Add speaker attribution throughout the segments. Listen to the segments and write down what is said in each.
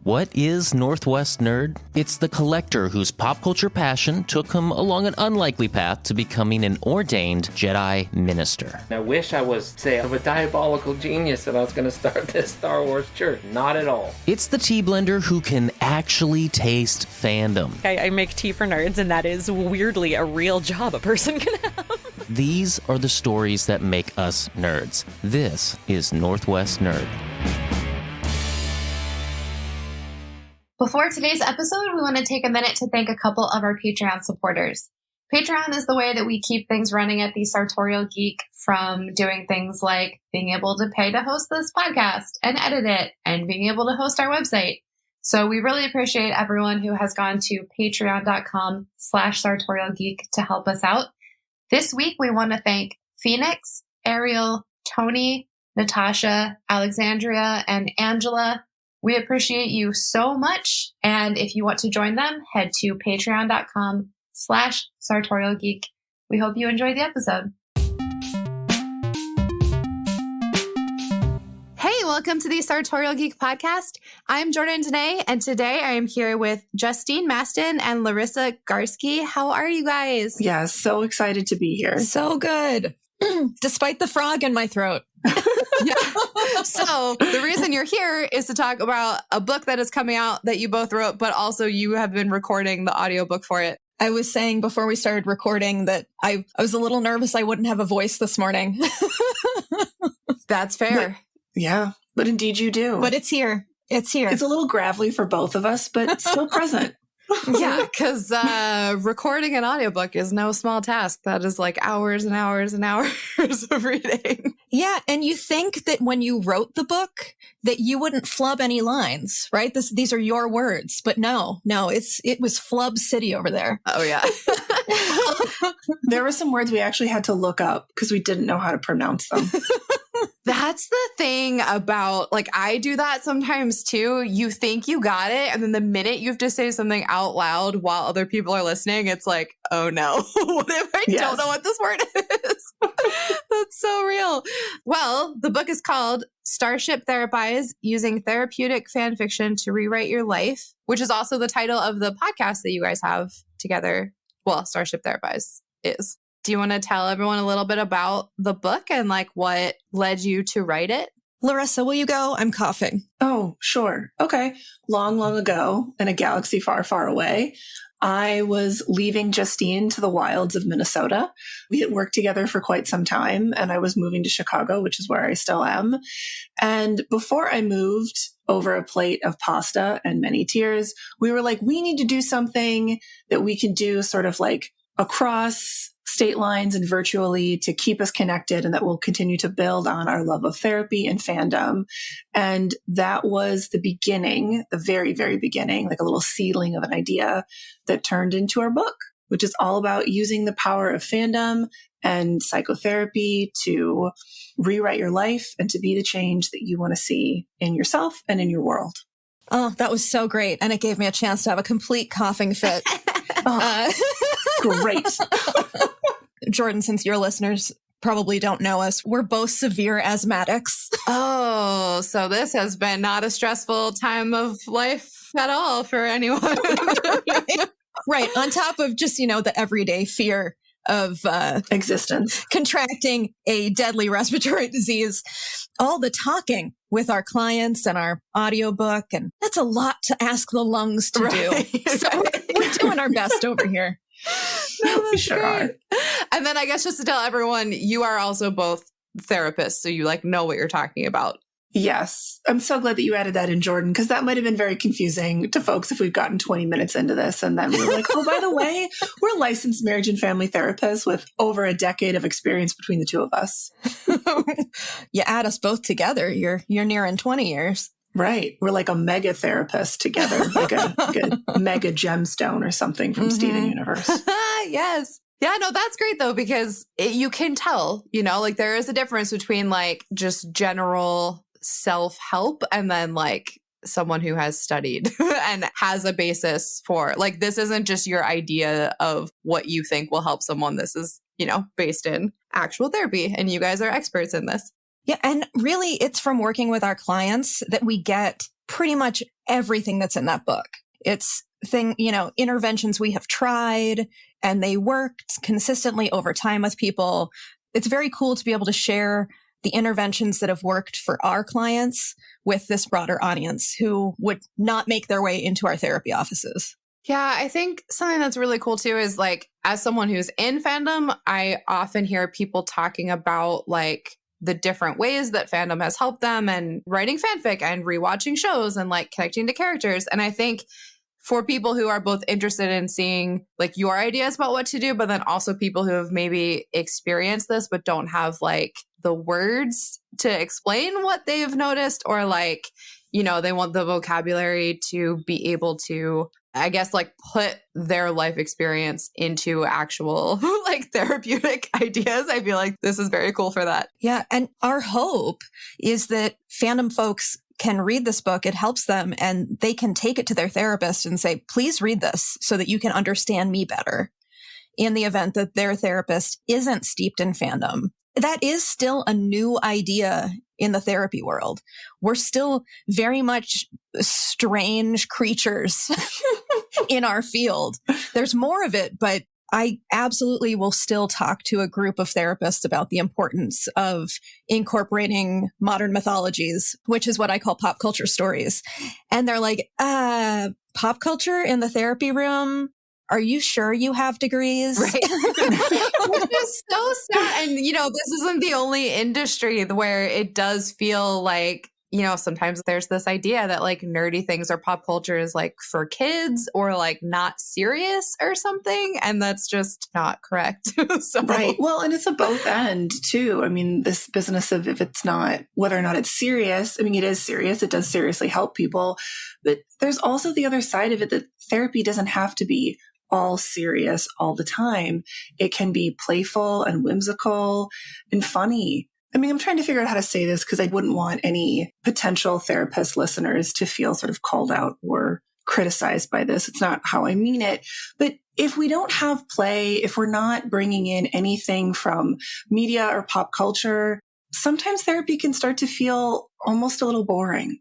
Speaker 1: What is Northwest Nerd? It's the collector whose pop culture passion took him along an unlikely path to becoming an ordained Jedi minister.
Speaker 2: I wish I was, say, of a diabolical genius and I was going to start this Star Wars church. Not at all.
Speaker 1: It's the tea blender who can actually taste fandom.
Speaker 3: I make tea for nerds, and that is weirdly a real job a person can have.
Speaker 1: These are the stories that make us nerds. This is Northwest Nerd.
Speaker 4: Before today's episode, we want to take a minute to thank a couple of our Patreon supporters. Patreon is the way that we keep things running at the Sartorial Geek, from doing things like being able to pay to host this podcast and edit it and being able to host our website. So we really appreciate everyone who has gone to patreon.com/sartorialgeek to help us out. This week, we want to thank Phoenix, Ariel, Tony, Natasha, Alexandria, and Angela. We appreciate you so much. And if you want to join them, head to patreon.com/sartorialgeek. We hope you enjoy the episode. Hey, welcome to the Sartorial Geek podcast. I'm Jordan Danae, and today I am here with Justine Maston and Larisa Garsky. How are you guys?
Speaker 5: Yeah, so excited to be here.
Speaker 6: So good. Despite the frog in my throat.
Speaker 4: Yeah. So the reason you're here is to talk about a book that is coming out that you both wrote, but also you have been recording the audiobook for it.
Speaker 6: I was saying before we started recording that I was a little nervous I wouldn't have a voice this morning.
Speaker 4: That's fair.
Speaker 5: But indeed you do.
Speaker 6: But it's here. It's here.
Speaker 5: It's a little gravelly for both of us, but still present.
Speaker 4: Yeah, because recording an audiobook is no small task. That is like hours and hours and hours of reading.
Speaker 6: Yeah, and you think that when you wrote the book that you wouldn't flub any lines, right? These are your words, but no, it was Flub City over there.
Speaker 4: Oh yeah.
Speaker 5: There were some words we actually had to look up because we didn't know how to pronounce them.
Speaker 4: That's the thing about, like, I do that sometimes too. You think you got it, and then the minute you have to say something out loud while other people are listening, it's like, oh no, what if I don't know what this word is? That's so real. Well, the book is called Starship, Therapise, Using Therapeutic Fan Fiction to Rewrite Your Life, which is also the title of the podcast that you guys have together. Well, Starship Therapise is. Do you want to tell everyone a little bit about the book and like what led you to write it?
Speaker 6: Larissa, will you go? I'm coughing.
Speaker 5: Oh, sure. Okay. Long, long ago in a galaxy far, far away, I was leaving Justine to the wilds of Minnesota. We had worked together for quite some time, and I was moving to Chicago, which is where I still am. And before I moved, over a plate of pasta and many tears, we were like, we need to do something that we can do sort of like across state lines and virtually to keep us connected, and that will continue to build on our love of therapy and fandom. And that was the beginning, the very, very beginning, like a little seedling of an idea that turned into our book, which is all about using the power of fandom and psychotherapy to rewrite your life and to be the change that you want to see in yourself and in your world.
Speaker 6: Oh, that was so great. And it gave me a chance to have a complete coughing fit.
Speaker 5: Great.
Speaker 6: Jordan, since your listeners probably don't know us, we're both severe asthmatics.
Speaker 4: Oh, so this has been not a stressful time of life at all for anyone.
Speaker 6: Right. On top of just, the everyday fear of
Speaker 5: existence,
Speaker 6: contracting a deadly respiratory disease, all the talking with our clients and our audiobook. And that's a lot to ask the lungs to do. So we're doing our best over here.
Speaker 4: No,
Speaker 5: we sure are.
Speaker 4: And then I guess just to tell everyone, you are also both therapists, so you know what you're talking about.
Speaker 5: Yes. I'm so glad that you added that in, Jordan, because that might have been very confusing to folks if we've gotten 20 minutes into this and then we were like, oh, by the way, we're licensed marriage and family therapists with over a decade of experience between the two of us.
Speaker 6: You add us both together, you're nearing 20 years.
Speaker 5: Right. We're like a mega therapist together, like a mega gemstone or something from Steven Universe.
Speaker 4: Yes. Yeah, no, that's great though, because you can tell, like there is a difference between like just general self-help and then like someone who has studied and has a basis for, like, this isn't just your idea of what you think will help someone. This is, based in actual therapy, and you guys are experts in this.
Speaker 6: Yeah. And really, it's from working with our clients that we get pretty much everything that's in that book. It's interventions we have tried and they worked consistently over time with people. It's very cool to be able to share the interventions that have worked for our clients with this broader audience who would not make their way into our therapy offices.
Speaker 4: Yeah, I think something that's really cool too is like, as someone who's in fandom, I often hear people talking about like the different ways that fandom has helped them and writing fanfic and rewatching shows and like connecting to characters. And I think for people who are both interested in seeing like your ideas about what to do, but then also people who have maybe experienced this, but don't have like the words to explain what they've noticed, or like, they want the vocabulary to be able to, I guess, like put their life experience into actual like therapeutic ideas. I feel like this is very cool for that.
Speaker 6: Yeah. And our hope is that fandom folks can read this book. It helps them and they can take it to their therapist and say, please read this so that you can understand me better in the event that their therapist isn't steeped in fandom. That is still a new idea in the therapy world. We're still very much strange creatures in our field. There's more of it, but I absolutely will still talk to a group of therapists about the importance of incorporating modern mythologies, which is what I call pop culture stories. And they're like, pop culture in the therapy room? Are you sure you have degrees?
Speaker 4: Right. Which is so sad. And, this isn't the only industry where it does feel like, sometimes there's this idea that like nerdy things or pop culture is like for kids or like not serious or something. And that's just not correct.
Speaker 5: Right. Well, and it's a both end too. I mean, this business of if it's not, whether or not it's serious, I mean, it is serious. It does seriously help people. But there's also the other side of it that therapy doesn't have to be all serious all the time. It can be playful and whimsical and funny. I mean, I'm trying to figure out how to say this because I wouldn't want any potential therapist listeners to feel sort of called out or criticized by this. It's not how I mean it. But if we don't have play, if we're not bringing in anything from media or pop culture, sometimes therapy can start to feel almost a little boring.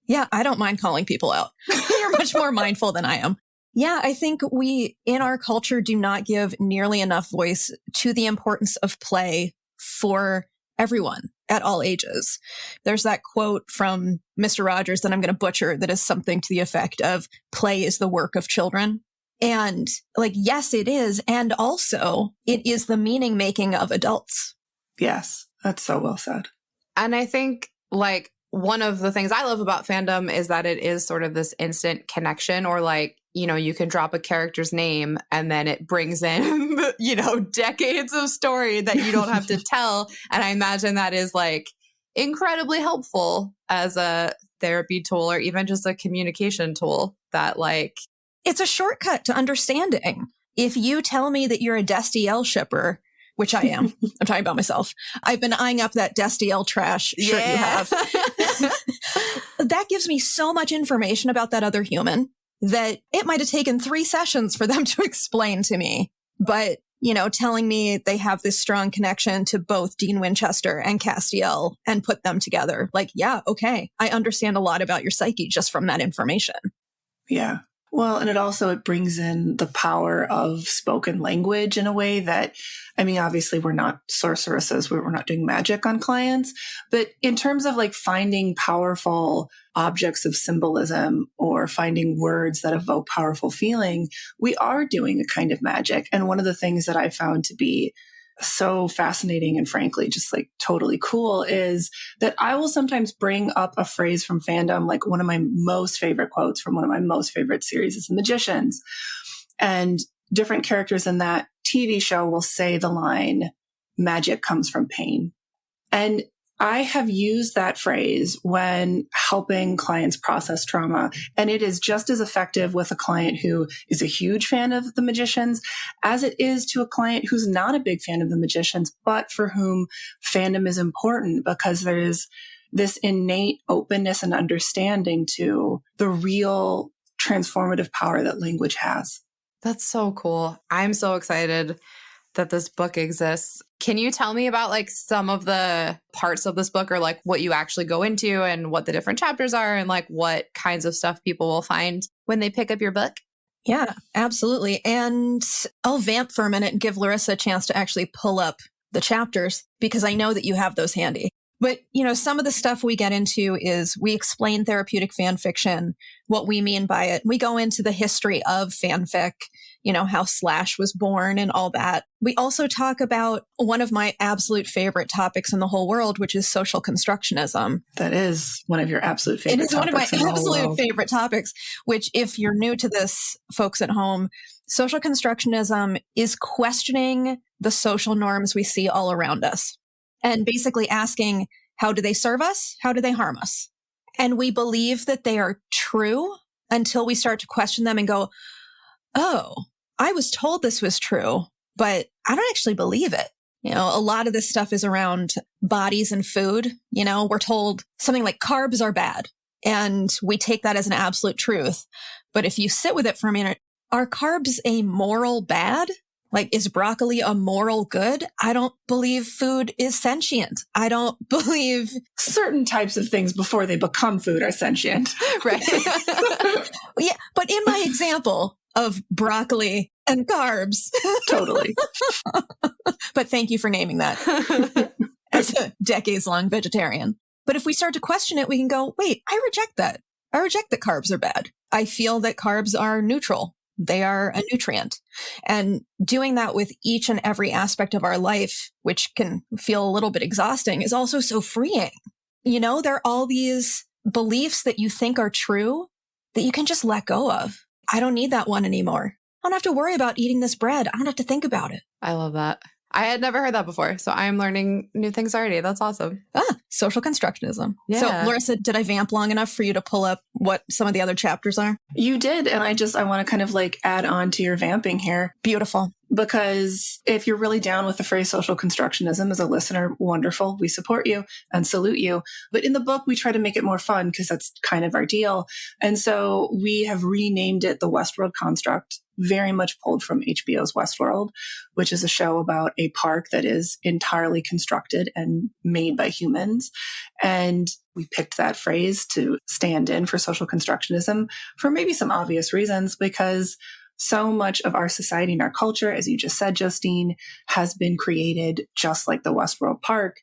Speaker 6: Yeah, I don't mind calling people out. You're much more mindful than I am. Yeah, I think we, in our culture, do not give nearly enough voice to the importance of play for everyone at all ages. There's that quote from Mr. Rogers that I'm going to butcher that is something to the effect of play is the work of children. And like, yes, it is. And also it is the meaning making of adults.
Speaker 5: Yes, that's so well said.
Speaker 4: And I think like one of the things I love about fandom is that it is sort of this instant connection, or like, you can drop a character's name and then it brings in, decades of story that you don't have to tell. And I imagine that is like incredibly helpful as a therapy tool or even just a communication tool that like.
Speaker 6: It's a shortcut to understanding. If you tell me that you're a Destiel shipper, which I am, I'm talking about myself. I've been eyeing up that Destiel trash shirt you have. That gives me so much information about that other human that it might have taken 3 sessions for them to explain to me. But, telling me they have this strong connection to both Dean Winchester and Castiel and put them together. Like, yeah, okay. I understand a lot about your psyche just from that information.
Speaker 5: Yeah. Well, and it brings in the power of spoken language in a way that, I mean, obviously we're not sorceresses, we're not doing magic on clients, but in terms of like finding powerful objects of symbolism or finding words that evoke powerful feeling, we are doing a kind of magic. And one of the things that I found to be so fascinating and frankly just like totally cool is that I will sometimes bring up a phrase from fandom. Like one of my most favorite quotes from one of my most favorite series is The Magicians, and different characters in that TV show will say the line, "Magic comes from pain." And I have used that phrase when helping clients process trauma, and it is just as effective with a client who is a huge fan of The Magicians as it is to a client who's not a big fan of The Magicians, but for whom fandom is important because there's this innate openness and understanding to the real transformative power that language has.
Speaker 4: That's so cool. I'm so excited that this book exists. Can you tell me about like some of the parts of this book, or like what you actually go into and what the different chapters are, and like what kinds of stuff people will find when they pick up your book?
Speaker 6: Yeah, absolutely. And I'll vamp for a minute and give Larisa a chance to actually pull up the chapters, because I know that you have those handy. But, some of the stuff we get into is we explain therapeutic fan fiction, what we mean by it. We go into the history of fanfic, how Slash was born and all that. We also talk about one of my absolute favorite topics in the whole world, which is social constructionism.
Speaker 5: That is one of your absolute favorite topics.
Speaker 6: It is one of my absolute favorite topics, which, if you're new to this, folks at home, social constructionism is questioning the social norms we see all around us and basically asking, how do they serve us? How do they harm us? And we believe that they are true until we start to question them and go, oh, I was told this was true, but I don't actually believe it. A lot of this stuff is around bodies and food. We're told something like carbs are bad, and we take that as an absolute truth. But if you sit with it for a minute, are carbs a moral bad? Like, is broccoli a moral good? I don't believe food is sentient. I don't believe
Speaker 5: certain types of things before they become food are sentient.
Speaker 6: Right. Yeah. But in my example of broccoli and carbs.
Speaker 5: Totally.
Speaker 6: But thank you for naming that as a decades-long vegetarian. But if we start to question it, we can go, wait, I reject that. I reject that carbs are bad. I feel that carbs are neutral. They are a nutrient. And doing that with each and every aspect of our life, which can feel a little bit exhausting, is also so freeing. There are all these beliefs that you think are true that you can just let go of. I don't need that one anymore. I don't have to worry about eating this bread. I don't have to think about it.
Speaker 4: I love that. I had never heard that before, so I'm learning new things already. That's awesome.
Speaker 6: Social constructionism.
Speaker 4: Yeah.
Speaker 6: So, Larisa, did I vamp long enough for you to pull up what some of the other chapters are?
Speaker 5: You did. And I want to kind of like add on to your vamping here.
Speaker 6: Beautiful.
Speaker 5: Because if you're really down with the phrase social constructionism as a listener, wonderful. We support you and salute you. But in the book, we try to make it more fun because that's kind of our deal. And so we have renamed it the Westworld Construct, very much pulled from HBO's Westworld, which is a show about a park that is entirely constructed and made by humans. And we picked that phrase to stand in for social constructionism for maybe some obvious reasons, because so much of our society and our culture, as you just said, Justine, has been created just like the Westworld Park.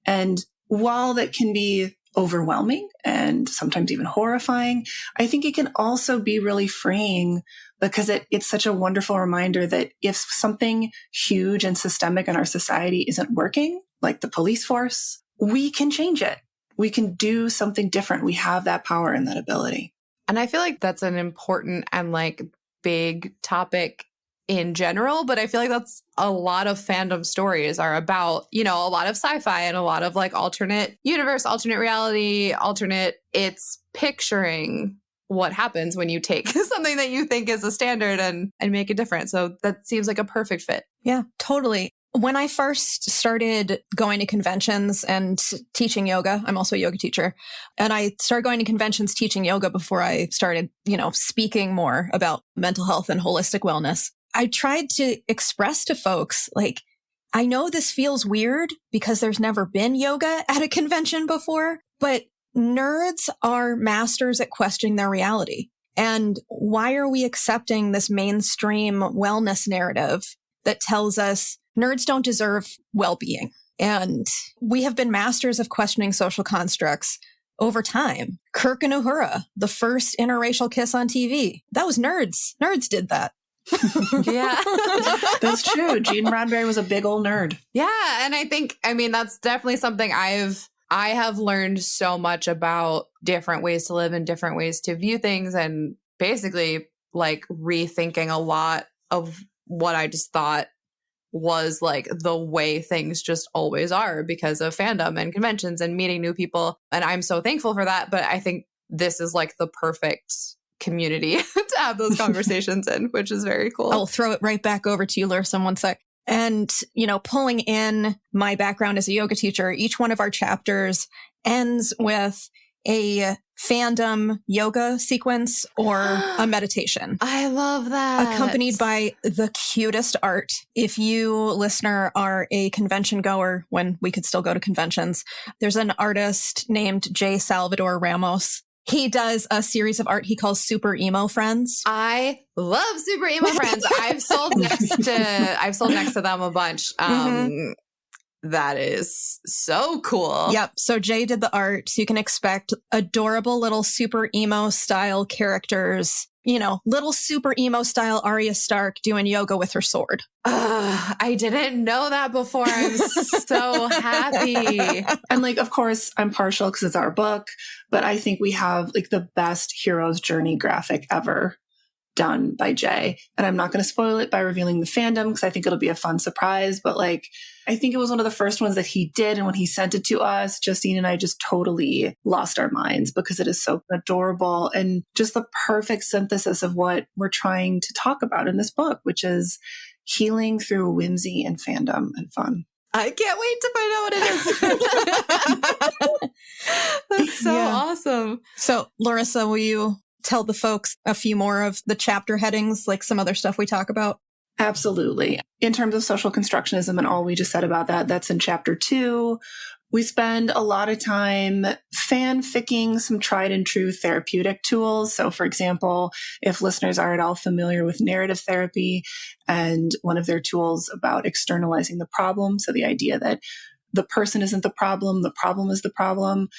Speaker 5: And while that can be overwhelming and sometimes even horrifying, I think it can also be really freeing, because it's such a wonderful reminder that if something huge and systemic in our society isn't working, like the police force, we can change it. We can do something different. We have that power and that ability.
Speaker 4: And I feel like that's an important and like big topic in general, but I feel like that's a lot of fandom stories are about, a lot of sci-fi and a lot of like alternate universe, alternate reality, it's picturing what happens when you take something that you think is a standard and make it different. So that seems like a perfect fit.
Speaker 6: Yeah, totally. When I first started going to conventions and teaching yoga, I'm also a yoga teacher, and I started going to conventions teaching yoga before I started, speaking more about mental health and holistic wellness. I tried to express to folks, like, I know this feels weird because there's never been yoga at a convention before, but nerds are masters at questioning their reality. And why are we accepting this mainstream wellness narrative that tells us nerds don't deserve well-being? And we have been masters of questioning social constructs over time. Kirk and Uhura, the first interracial kiss on TV. That was nerds. Nerds did that.
Speaker 4: Yeah.
Speaker 5: That's true. Gene Roddenberry was a big old nerd.
Speaker 4: Yeah. And that's definitely something I have learned so much about different ways to live and different ways to view things, and basically like rethinking a lot of what I just thought was like the way things just always are because of fandom and conventions and meeting new people. And I'm so thankful for that. But I think this is like the perfect community to have those conversations in, which is very cool.
Speaker 6: I'll throw it right back over to you, Larisa, in 1 sec. And, pulling in my background as a yoga teacher, each one of our chapters ends with, a fandom yoga sequence or a meditation.
Speaker 4: I love that.
Speaker 6: Accompanied by the cutest art. If you, listener, are a convention goer, when we could still go to conventions, there's an artist named J. Salvador Ramos. He does a series of art he calls Super Emo Friends.
Speaker 4: I love Super Emo Friends. I've sold next to them a bunch. That is so cool.
Speaker 6: Yep. So Jay did the art. So you can expect adorable little super emo style characters, you know, little super emo style Arya Stark doing yoga with her sword.
Speaker 4: I didn't know that before. I'm so happy.
Speaker 5: And like, of course, I'm partial because it's our book, but I think we have like the best hero's journey graphic ever done by Jay. And I'm not going to spoil it by revealing the fandom because I think it'll be a fun surprise. But like, I think it was one of the first ones that he did. And when he sent it to us, Justine and I just totally lost our minds because it is so adorable and just the perfect synthesis of what we're trying to talk about in this book, which is healing through whimsy and fandom and fun.
Speaker 4: I can't wait to find out what it is. That's so awesome.
Speaker 6: So, Larisa, will you tell the folks a few more of the chapter headings, like some other stuff we talk about?
Speaker 5: Absolutely. In terms of social constructionism and all we just said about that, that's in chapter 2. We spend a lot of time fanficking some tried and true therapeutic tools. So, for example, if listeners are at all familiar with narrative therapy and one of their tools about externalizing the problem, so the idea that the person isn't the problem is the problem.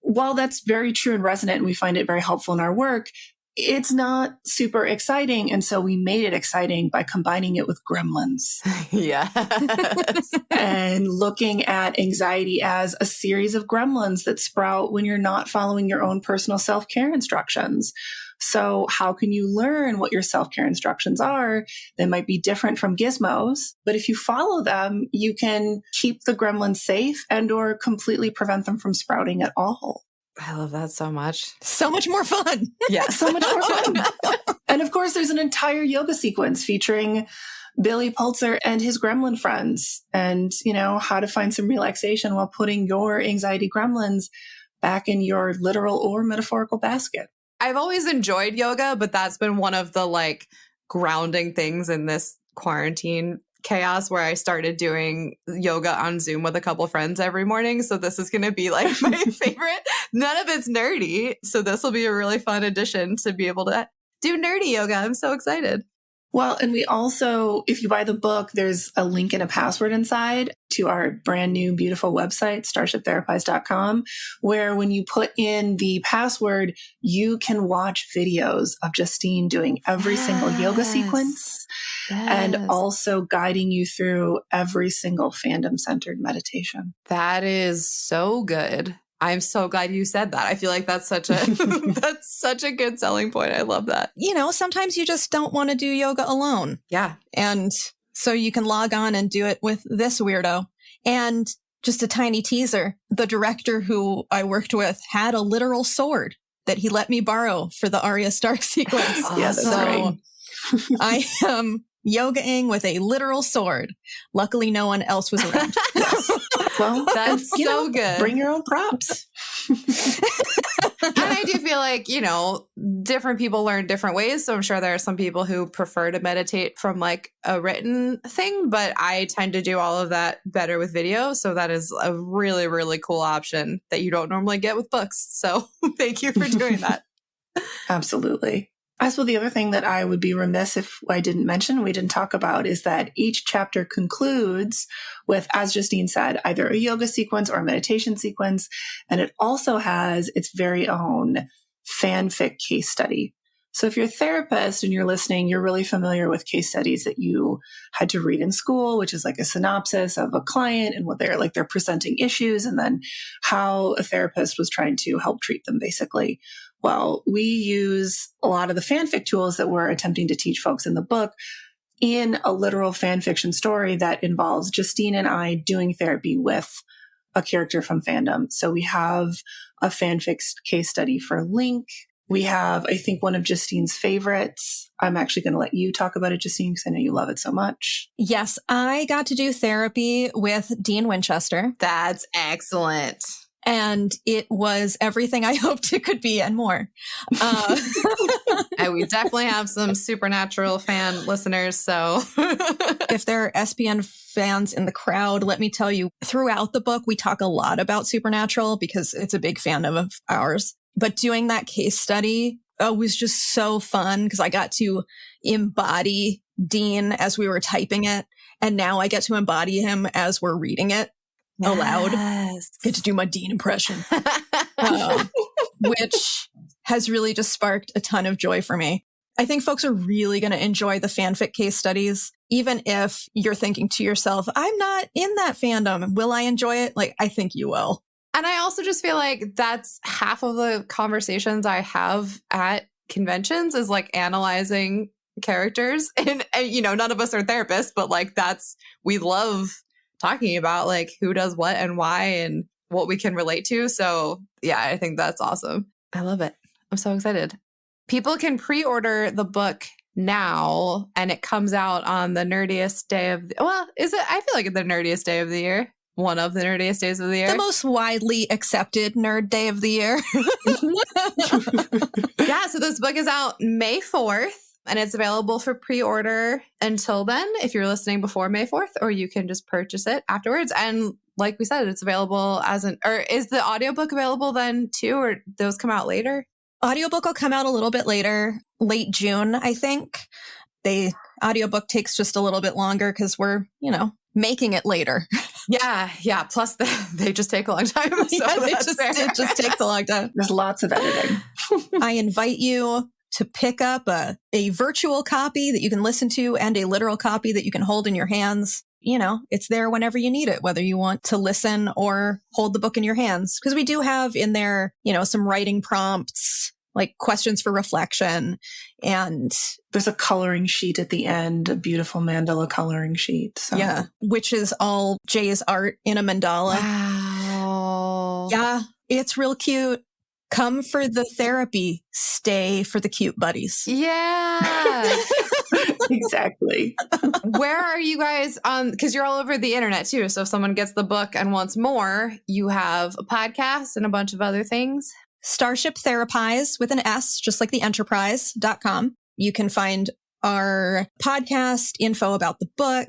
Speaker 5: While that's very true and resonant, and we find it very helpful in our work, it's not super exciting. And so we made it exciting by combining it with gremlins.
Speaker 4: Yes.
Speaker 5: And looking at anxiety as a series of gremlins that sprout when you're not following your own personal self-care instructions. So how can you learn what your self-care instructions are? They might be different from gizmos, but if you follow them, you can keep the gremlins safe and or completely prevent them from sprouting at all.
Speaker 4: I love that so much.
Speaker 6: So much more fun.
Speaker 4: Yeah.
Speaker 5: So much more fun. And of course, there's an entire yoga sequence featuring Billy Pulitzer and his gremlin friends and, you know, how to find some relaxation while putting your anxiety gremlins back in your literal or metaphorical basket.
Speaker 4: I've always enjoyed yoga, but that's been one of the like grounding things in this quarantine chaos where I started doing yoga on Zoom with a couple friends every morning. So this is going to be like my favorite. None of it's nerdy. So this will be a really fun addition to be able to do nerdy yoga. I'm so excited.
Speaker 5: Well, and we also, if you buy the book, there's a link and a password inside to our brand new, beautiful website, starshiptherapise.com, where when you put in the password, you can watch videos of Justine doing every single yoga sequence and also guiding you through every single fandom-centered meditation.
Speaker 4: That is so good. I'm so glad you said that. I feel like that's such a good selling point. I love that.
Speaker 6: You know, sometimes you just don't want to do yoga alone.
Speaker 4: Yeah.
Speaker 6: And so you can log on and do it with this weirdo. And just a tiny teaser, the director who I worked with had a literal sword that he let me borrow for the Arya Stark sequence.
Speaker 4: Awesome.
Speaker 5: Yeah, that's right.
Speaker 6: I am yogaing with a literal sword. Luckily, no one else was around.
Speaker 5: Well,
Speaker 4: that's so good.
Speaker 5: Bring your own props.
Speaker 4: And I do feel like, you know, different people learn different ways. So I'm sure there are some people who prefer to meditate from like a written thing, but I tend to do all of that better with video. So that is a really, really cool option that you don't normally get with books. So thank you for doing that.
Speaker 5: Absolutely. I suppose the other thing that I would be remiss if I didn't mention, we didn't talk about, is that each chapter concludes with, as Justine said, either a yoga sequence or a meditation sequence. And it also has its very own fanfic case study. So if you're a therapist and you're listening, you're really familiar with case studies that you had to read in school, which is like a synopsis of a client and what they're presenting issues and then how a therapist was trying to help treat them, basically. Well, we use a lot of the fanfic tools that we're attempting to teach folks in the book in a literal fan fiction story that involves Justine and I doing therapy with a character from fandom. So we have a fanfic case study for Link. We have, I think, one of Justine's favorites. I'm actually going to let you talk about it, Justine, because I know you love it so much.
Speaker 6: Yes, I got to do therapy with Dean Winchester.
Speaker 4: That's excellent.
Speaker 6: And it was everything I hoped it could be and more.
Speaker 4: We definitely have some Supernatural fan listeners. So
Speaker 6: if there are SPN fans in the crowd, let me tell you, throughout the book, we talk a lot about Supernatural because it's a big fan of ours. But doing that case study was just so fun because I got to embody Dean as we were typing it. And now I get to embody him as we're reading it aloud. Get to do my Dean impression, which has really just sparked a ton of joy for me. I think folks are really going to enjoy the fanfic case studies, even if you're thinking to yourself, I'm not in that fandom. Will I enjoy it? Like, I think you will.
Speaker 4: And I also just feel like that's half of the conversations I have at conventions is like analyzing characters. And you know, none of us are therapists, but like we love talking about like who does what and why and what we can relate to. So yeah, I think that's awesome. I love it. I'm so excited. People can pre-order the book now and it comes out on the nerdiest day of is it? I feel like it's the nerdiest day of the year. One of the nerdiest days of the year.
Speaker 6: The most widely accepted nerd day of the year.
Speaker 4: Yeah, so this book is out May 4th. And it's available for pre-order until then, if you're listening before May 4th, or you can just purchase it afterwards. And like we said, it's available or is the audiobook available then too, or those come out later?
Speaker 6: Audiobook will come out a little bit later, late June, I think. The audiobook takes just a little bit longer because we're, making it later.
Speaker 4: Yeah. Plus they just take a long time. So
Speaker 6: it just takes a long time.
Speaker 5: There's lots of editing.
Speaker 6: I invite you to pick up a virtual copy that you can listen to and a literal copy that you can hold in your hands. It's there whenever you need it, whether you want to listen or hold the book in your hands. Because we do have in there, some writing prompts, like questions for reflection. And
Speaker 5: there's a coloring sheet at the end, a beautiful mandala coloring sheet. So.
Speaker 6: Yeah, which is all Jay's art in a mandala.
Speaker 4: Wow.
Speaker 6: Yeah, it's real cute. Come for the therapy, stay for the cute buddies.
Speaker 4: Yeah.
Speaker 5: Exactly.
Speaker 4: Where are you guys on? Because you're all over the internet too. So if someone gets the book and wants more, you have a podcast and a bunch of other things.
Speaker 6: Starship Therapise with an S, just like the enterprise.com. You can find our podcast info about the book.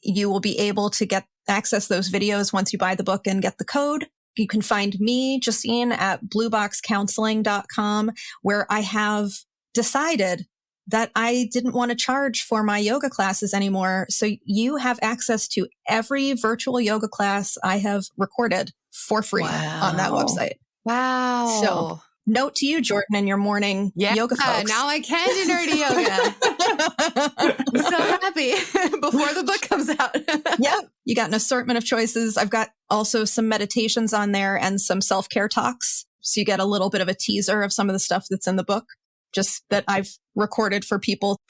Speaker 6: You will be able to access those videos once you buy the book and get the code. You can find me, Justine, at blueboxcounseling.com, where I have decided that I didn't want to charge for my yoga classes anymore. So you have access to every virtual yoga class I have recorded for free on that website.
Speaker 4: Wow.
Speaker 6: So note to you, Jordan, and your morning yoga folks.
Speaker 4: Now I can do nerdy yoga. I'm so happy before the book comes out.
Speaker 6: Yep. You got an assortment of choices. I've got also some meditations on there and some self-care talks. So you get a little bit of a teaser of some of the stuff that's in the book, just that I've recorded for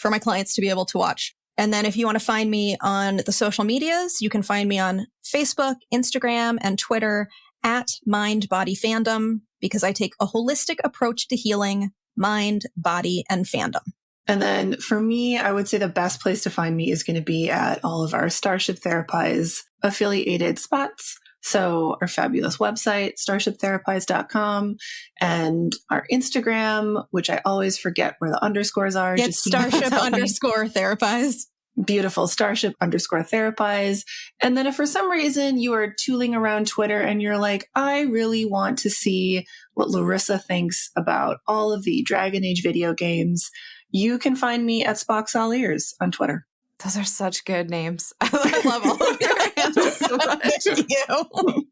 Speaker 6: my clients to be able to watch. And then if you want to find me on the social medias, you can find me on Facebook, Instagram, and Twitter at Mind Body Fandom, because I take a holistic approach to healing mind, body, and fandom.
Speaker 5: And then for me, I would say the best place to find me is going to be at all of our Starship Therapise affiliated spots. So our fabulous website, starshiptherapise.com, and our Instagram, which I always forget where the underscores are.
Speaker 6: It's Starship_Therapise.
Speaker 5: Beautiful, Starship_Therapise. And then if for some reason you are tooling around Twitter and you're like, I really want to see what Larisa thinks about all of the Dragon Age video games, you can find me at Spock's All Ears on Twitter.
Speaker 4: Those are such good names. I love all of your handles so much.
Speaker 6: Thank you.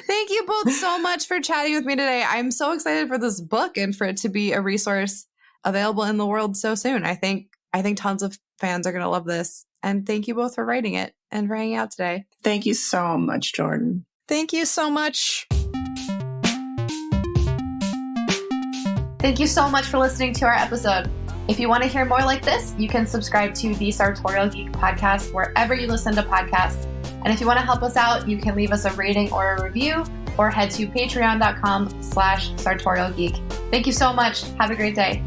Speaker 4: Thank you both so much for chatting with me today. I'm so excited for this book and for it to be a resource available in the world so soon. I think tons of fans are going to love this. And thank you both for writing it and for hanging out today.
Speaker 5: Thank you so much, Jordan.
Speaker 6: Thank you so much.
Speaker 7: Thank you so much for listening to our episode. If you want to hear more like this, you can subscribe to the Sartorial Geek podcast wherever you listen to podcasts. And if you want to help us out, you can leave us a rating or a review or head to patreon.com/sartorialgeek. Thank you so much. Have a great day.